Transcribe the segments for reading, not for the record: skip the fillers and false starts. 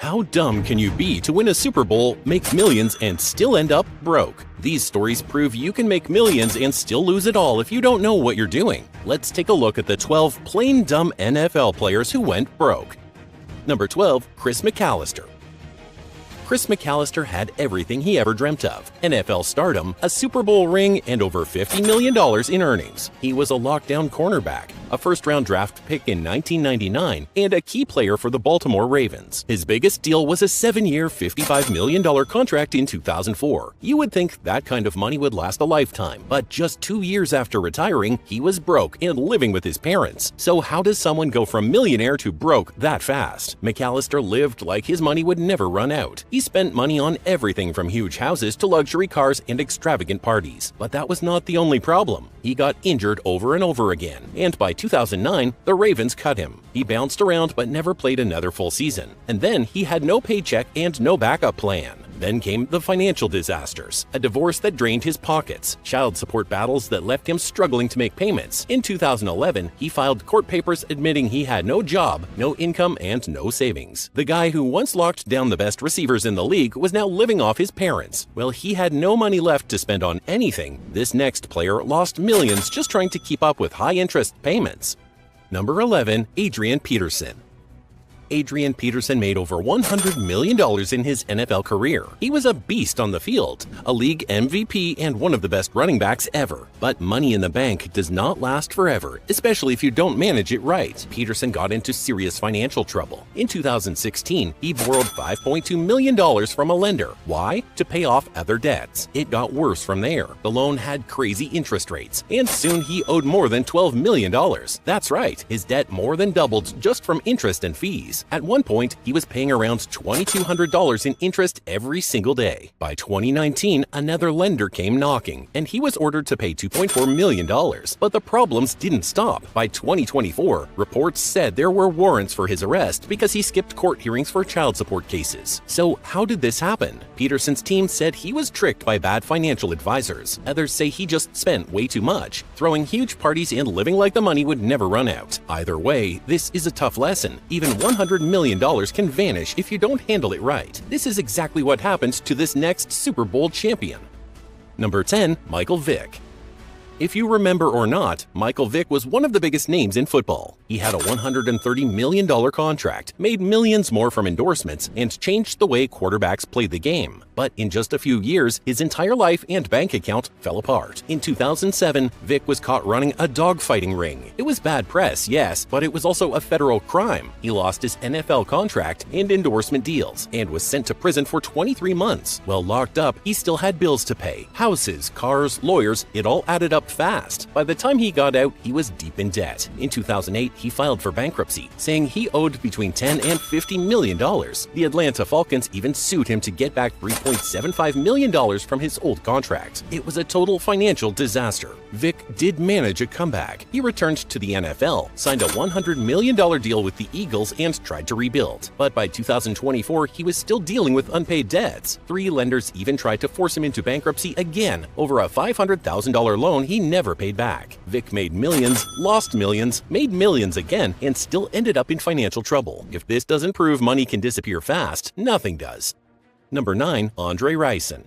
How dumb can you be to win a Super Bowl, make millions, and still end up broke? These stories prove you can make millions and still lose it all if you don't know what you're doing. Let's take a look at the 12 plain dumb NFL players who went broke. Number 12, Chris McAllister. Chris McAllister had everything he ever dreamt of: NFL stardom, a Super Bowl ring, and over $50 million in earnings. He was a lockdown cornerback, a first-round draft pick in 1999, and a key player for the Baltimore Ravens. His biggest deal was a 7-year, $55 million contract in 2004. You would think that kind of money would last a lifetime, but just 2 years after retiring, he was broke and living with his parents. So how does someone go from millionaire to broke that fast? McAllister lived like his money would never run out. He spent money on everything from huge houses to luxury cars and extravagant parties. But that was not the only problem. He got injured over and over again, and by 2009, the Ravens cut him. He bounced around but never played another full season. And then he had no paycheck and no backup plan. Then came the financial disasters, a divorce that drained his pockets, child support battles that left him struggling to make payments. In 2011, he filed court papers admitting he had no job, no income, and no savings. The guy who once locked down the best receivers in the league was now living off his parents. Well, he had no money left to spend on anything. This next player lost millions just trying to keep up with high-interest payments. Number 11, Adrian Peterson. Adrian Peterson made over $100 million in his NFL career. He was a beast on the field, a league MVP and one of the best running backs ever. But money in the bank does not last forever, especially if you don't manage it right. Peterson got into serious financial trouble. In 2016, he borrowed $5.2 million from a lender. Why? To pay off other debts. It got worse from there. The loan had crazy interest rates, and soon he owed more than $12 million. That's right, his debt more than doubled just from interest and fees. At one point, he was paying around $2,200 in interest every single day. By 2019, another lender came knocking, and he was ordered to pay $2.4 million. But the problems didn't stop. By 2024, reports said there were warrants for his arrest because he skipped court hearings for child support cases. So how did this happen? Peterson's team said he was tricked by bad financial advisors. Others say he just spent way too much, throwing huge parties and living like the money would never run out. Either way, this is a tough lesson. Even $100 million can vanish if you don't handle it right. This is exactly what happened to this next Super Bowl champion. Number 10, Michael Vick. If you remember or not, Michael Vick was one of the biggest names in football. He had a $130 million contract, made millions more from endorsements, and changed the way quarterbacks played the game. But in just a few years, his entire life and bank account fell apart. In 2007, Vick was caught running a dogfighting ring. It was bad press, yes, but it was also a federal crime. He lost his NFL contract and endorsement deals, and was sent to prison for 23 months. While locked up, he still had bills to pay. Houses, cars, lawyers, it all added up fast. By the time he got out, he was deep in debt. In 2008, he filed for bankruptcy, saying he owed between $10 and $50 million. The Atlanta Falcons even sued him to get back $3.75 million from his old contract. It was a total financial disaster. Vick did manage a comeback. He returned to the NFL, signed a $100 million deal with the Eagles, and tried to rebuild. But by 2024, he was still dealing with unpaid debts. 3 lenders even tried to force him into bankruptcy again over a $500,000 loan he never paid back. Vick made millions, lost millions, made millions again, and still ended up in financial trouble. If this doesn't prove money can disappear fast, nothing does. Number 9, Andre Rison.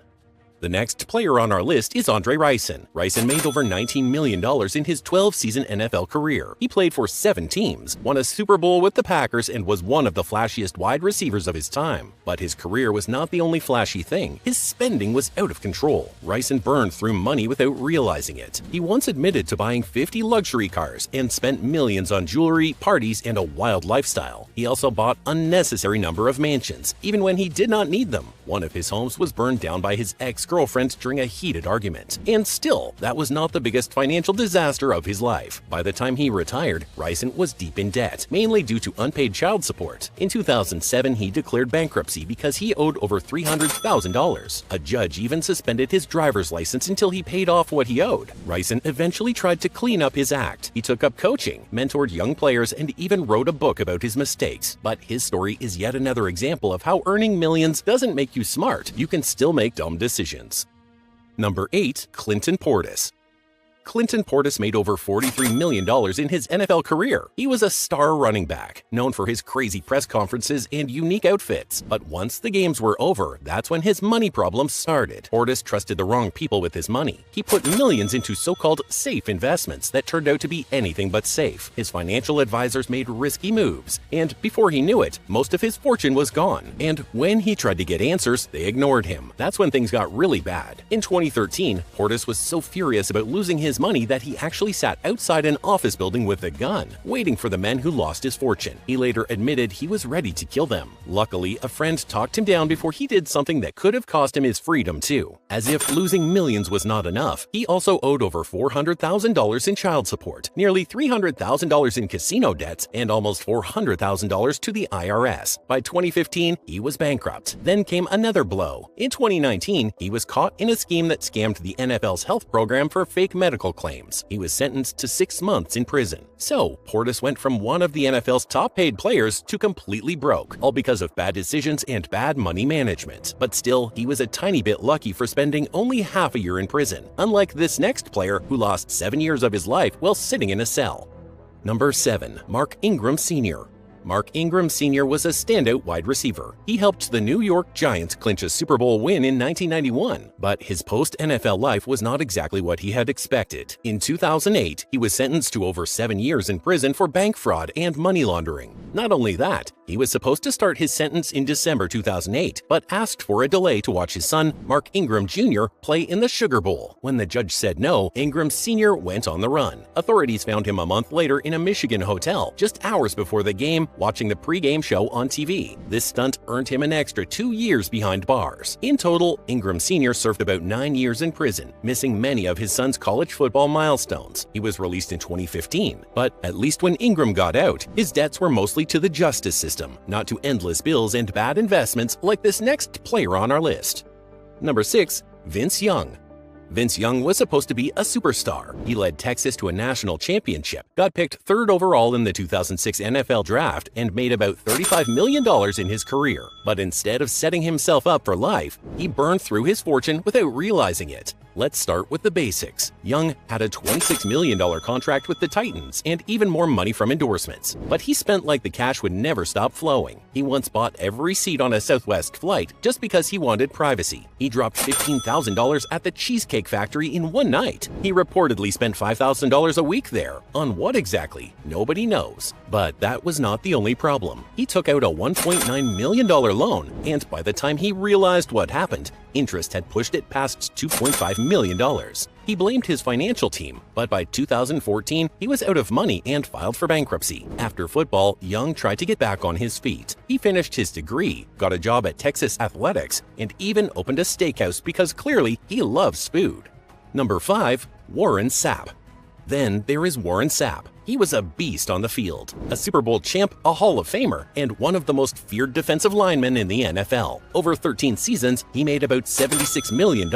The next player on our list is Andre Rison. Rison made over $19 million in his 12-season NFL career. He played for 7 teams, won a Super Bowl with the Packers, and was one of the flashiest wide receivers of his time. But his career was not the only flashy thing. His spending was out of control. Rison burned through money without realizing it. He once admitted to buying 50 luxury cars and spent millions on jewelry, parties, and a wild lifestyle. He also bought an unnecessary number of mansions, even when he did not need them. One of his homes was burned down by his ex-girlfriend during a heated argument. And still, that was not the biggest financial disaster of his life. By the time he retired, Rison was deep in debt, mainly due to unpaid child support. In 2007, he declared bankruptcy because he owed over $300,000. A judge even suspended his driver's license until he paid off what he owed. Rison eventually tried to clean up his act. He took up coaching, mentored young players, and even wrote a book about his mistakes. But his story is yet another example of how earning millions doesn't make you smart. You can still make dumb decisions. Number 8, Clinton Portis. Clinton Portis made over $43 million in his NFL career. He was a star running back, known for his crazy press conferences and unique outfits. But once the games were over, that's when his money problems started. Portis trusted the wrong people with his money. He put millions into so-called safe investments that turned out to be anything but safe. His financial advisors made risky moves, and before he knew it, most of his fortune was gone. And when he tried to get answers, they ignored him. That's when things got really bad. In 2013, Portis was so furious about losing his money that he actually sat outside an office building with a gun, waiting for the men who lost his fortune. He later admitted he was ready to kill them. Luckily, a friend talked him down before he did something that could have cost him his freedom too. As if losing millions was not enough, he also owed over $400,000 in child support, nearly $300,000 in casino debts, and almost $400,000 to the IRS. By 2015, he was bankrupt. Then came another blow. In 2019, he was caught in a scheme that scammed the NFL's health program for fake medical claims. He was sentenced to 6 months in prison. So, Portis went from one of the NFL's top-paid players to completely broke, all because of bad decisions and bad money management. But still, he was a tiny bit lucky for spending only half a year in prison, unlike this next player who lost 7 years of his life while sitting in a cell. Number 7. Mark Ingram Sr. Mark Ingram Sr. was a standout wide receiver. He helped the New York Giants clinch a Super Bowl win in 1991, but his post-NFL life was not exactly what he had expected. In 2008, he was sentenced to over 7 years in prison for bank fraud and money laundering. Not only that, he was supposed to start his sentence in December 2008, but asked for a delay to watch his son, Mark Ingram Jr., play in the Sugar Bowl. When the judge said no, Ingram Sr. went on the run. Authorities found him a month later in a Michigan hotel, just hours before the game, watching the pregame show on TV. This stunt earned him an extra 2 years behind bars. In total, Ingram Sr. served about 9 years in prison, missing many of his son's college football milestones. He was released in 2015, but at least when Ingram got out, his debts were mostly to the justice system, not to endless bills and bad investments like this next player on our list. Number 6. Vince Young. Vince Young was supposed to be a superstar. He led Texas to a national championship, got picked 3rd overall in the 2006 NFL Draft, and made about $35 million in his career. But instead of setting himself up for life, he burned through his fortune without realizing it. Let's start with the basics. Young had a $26 million contract with the Titans and even more money from endorsements. But he spent like the cash would never stop flowing. He once bought every seat on a Southwest flight just because he wanted privacy. He dropped $15,000 at the Cheesecake Factory in one night. He reportedly spent $5,000 a week there. On what exactly? Nobody knows. But that was not the only problem. He took out a $1.9 million loan, and by the time he realized what happened, interest had pushed it past $2.5 million. He blamed his financial team, but by 2014, he was out of money and filed for bankruptcy. After football, Young tried to get back on his feet. He finished his degree, got a job at Texas Athletics, and even opened a steakhouse because clearly he loves food. Number 5. Warren Sapp. Then there is Warren Sapp. He was a beast on the field, a Super Bowl champ, a Hall of Famer, and one of the most feared defensive linemen in the NFL. Over 13 seasons, he made about $76 million,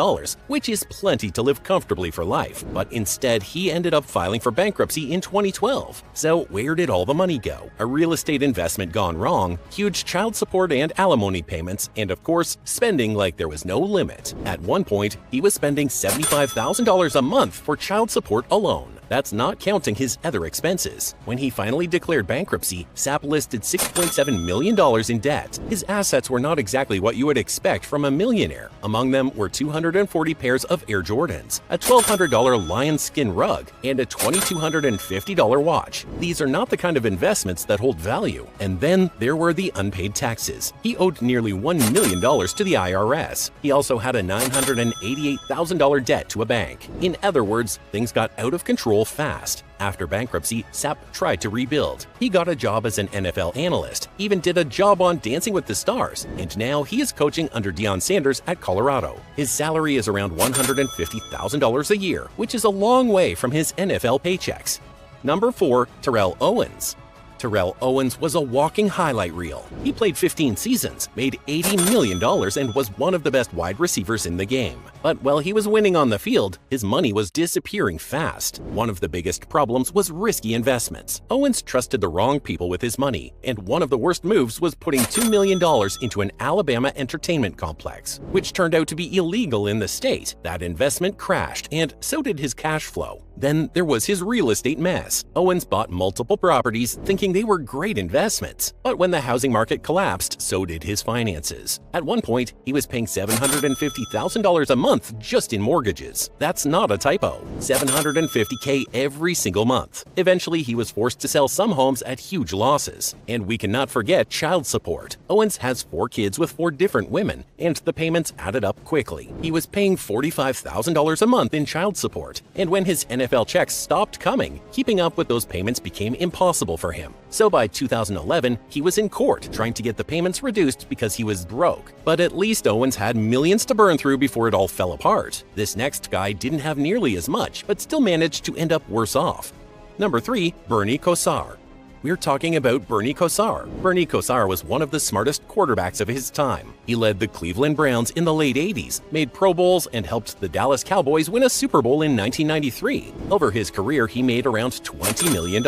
which is plenty to live comfortably for life. But instead, he ended up filing for bankruptcy in 2012. So where did all the money go? A real estate investment gone wrong, huge child support and alimony payments, and of course, spending like there was no limit. At one point, he was spending $75,000 a month for child support alone. That's not counting his other expenses. When he finally declared bankruptcy, Sapp listed $6.7 million in debt. His assets were not exactly what you would expect from a millionaire. Among them were 240 pairs of Air Jordans, a $1,200 lion skin rug, and a $2,250 watch. These are not the kind of investments that hold value. And then there were the unpaid taxes. He owed nearly $1 million to the IRS. He also had a $988,000 debt to a bank. In other words, things got out of control fast. After bankruptcy, Sapp tried to rebuild. He got a job as an NFL analyst, even did a job on Dancing with the Stars, and now he is coaching under Deion Sanders at Colorado. His salary is around $150,000 a year, which is a long way from his NFL paychecks. Number 4. Terrell Owens. Terrell Owens was a walking highlight reel. He played 15 seasons, made $80 million, and was one of the best wide receivers in the game. But while he was winning on the field, his money was disappearing fast. One of the biggest problems was risky investments. Owens trusted the wrong people with his money, and one of the worst moves was putting $2 million into an Alabama entertainment complex, which turned out to be illegal in the state. That investment crashed, and so did his cash flow. Then there was his real estate mess. Owens bought multiple properties thinking they were great investments, but when the housing market collapsed, so did his finances. At one point, he was paying $750,000 a month just in mortgages. That's not a typo. $750K every single month. Eventually, he was forced to sell some homes at huge losses. And we cannot forget child support. Owens has 4 kids with 4 different women, and the payments added up quickly. He was paying $45,000 a month in child support, and when his NFL checks stopped coming, keeping up with those payments became impossible for him. So by 2011, he was in court trying to get the payments reduced because he was broke. But at least Owens had millions to burn through before it all fell apart. This next guy didn't have nearly as much, but still managed to end up worse off. Number 3. Bernie Kosar. We're talking about Bernie Kosar. Bernie Kosar was one of the smartest quarterbacks of his time. He led the Cleveland Browns in the late 80s, made Pro Bowls, and helped the Dallas Cowboys win a Super Bowl in 1993. Over his career, he made around $20 million,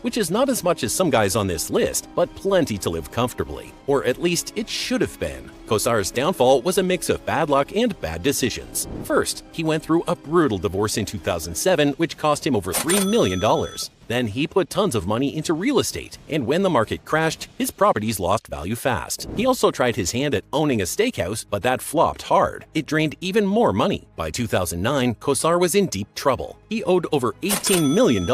which is not as much as some guys on this list, but plenty to live comfortably. Or at least it should have been. Kosar's downfall was a mix of bad luck and bad decisions. First, he went through a brutal divorce in 2007, which cost him over $3 million. Then he put tons of money into real estate, and when the market crashed, his properties lost value fast. He also tried his hand at owning a steakhouse, but that flopped hard. It drained even more money. By 2009, Kosar was in deep trouble. He owed over $18 million,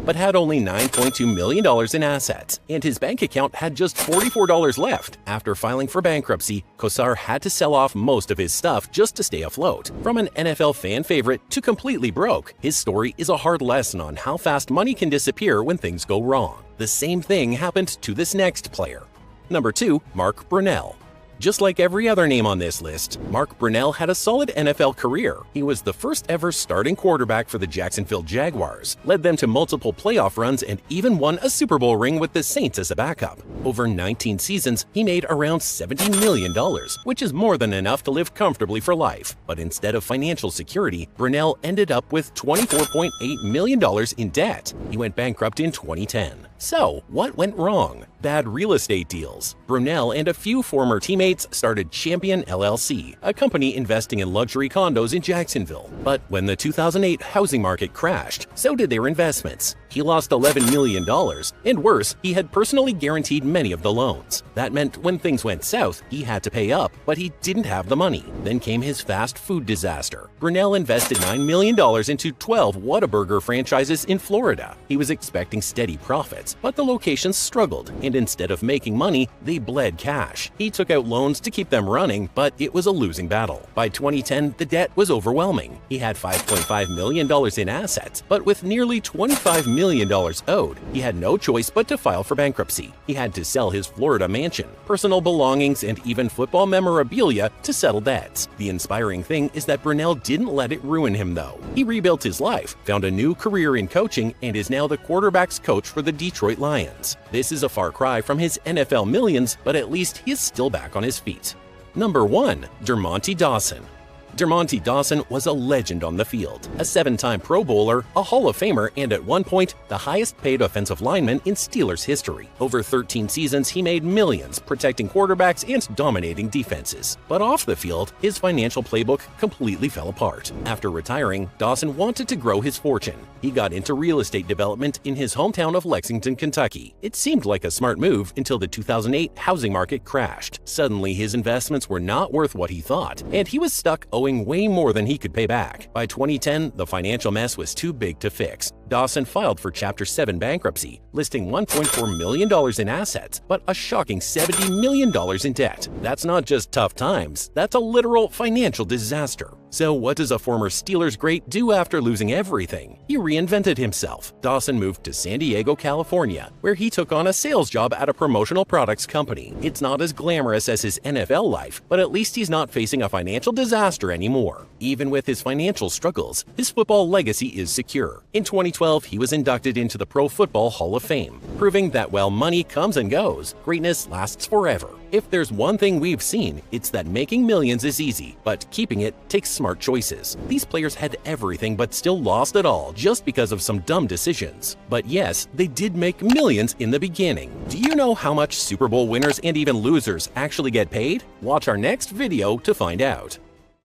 but had only $9.2 million in assets, and his bank account had just $44 left. After filing for bankruptcy, Kosar had to sell off most of his stuff just to stay afloat. From an NFL fan favorite to completely broke, his story is a hard lesson on how fast money can disappear when things go wrong. The same thing happened to this next player. Number 2. Mark Brunell. Just like every other name on this list, Mark Brunell had a solid NFL career. He was the first ever starting quarterback for the Jacksonville Jaguars, led them to multiple playoff runs, and even won a Super Bowl ring with the Saints as a backup. Over 19 seasons, he made around $70 million, which is more than enough to live comfortably for life. But instead of financial security, Brunell ended up with $24.8 million in debt. He went bankrupt in 2010. So, what went wrong? Bad real estate deals. Brunell and a few former teammates started Champion LLC, a company investing in luxury condos in Jacksonville. But when the 2008 housing market crashed, so did their investments. He lost $11 million, and worse, he had personally guaranteed many of the loans. That meant when things went south, he had to pay up, but he didn't have the money. Then came his fast food disaster. Brunell invested $9 million into 12 Whataburger franchises in Florida. He was expecting steady profits, but the locations struggled, and instead of making money, they bled cash. He took out loans to keep them running, but it was a losing battle. By 2010, the debt was overwhelming. He had $5.5 million in assets, but with nearly $25 million owed, he had no choice but to file for bankruptcy. He had to sell his Florida mansion, personal belongings, and even football memorabilia to settle debts. The inspiring thing is that Brunell didn't let it ruin him, though. He rebuilt his life, found a new career in coaching, and is now the quarterback's coach for the Detroit Lions. This is a far cry from his NFL millions, but at least he is still back on his feet. Number 1. Dermontti Dawson. Dermontti Dawson was a legend on the field, a 7-time Pro Bowler, a Hall of Famer, and at one point, the highest-paid offensive lineman in Steelers history. Over 13 seasons, he made millions, protecting quarterbacks and dominating defenses. But off the field, his financial playbook completely fell apart. After retiring, Dawson wanted to grow his fortune. He got into real estate development in his hometown of Lexington, Kentucky. It seemed like a smart move until the 2008 housing market crashed. Suddenly, his investments were not worth what he thought, and he was stuck owing way more than he could pay back. By 2010, the financial mess was too big to fix. Dawson filed for Chapter 7 bankruptcy, listing $1.4 million in assets, but a shocking $70 million in debt. That's not just tough times, that's a literal financial disaster. So what does a former Steelers great do after losing everything? He reinvented himself. Dawson moved to San Diego, California, where he took on a sales job at a promotional products company. It's not as glamorous as his NFL life, but at least he's not facing a financial disaster anymore. Even with his financial struggles, his football legacy is secure. In 2012, he was inducted into the Pro Football Hall of Fame, proving that while money comes and goes, greatness lasts forever. If there's one thing we've seen, it's that making millions is easy, but keeping it takes smart choices. These players had everything but still lost it all just because of some dumb decisions. But yes, they did make millions in the beginning. Do you know how much Super Bowl winners and even losers actually get paid? Watch our next video to find out.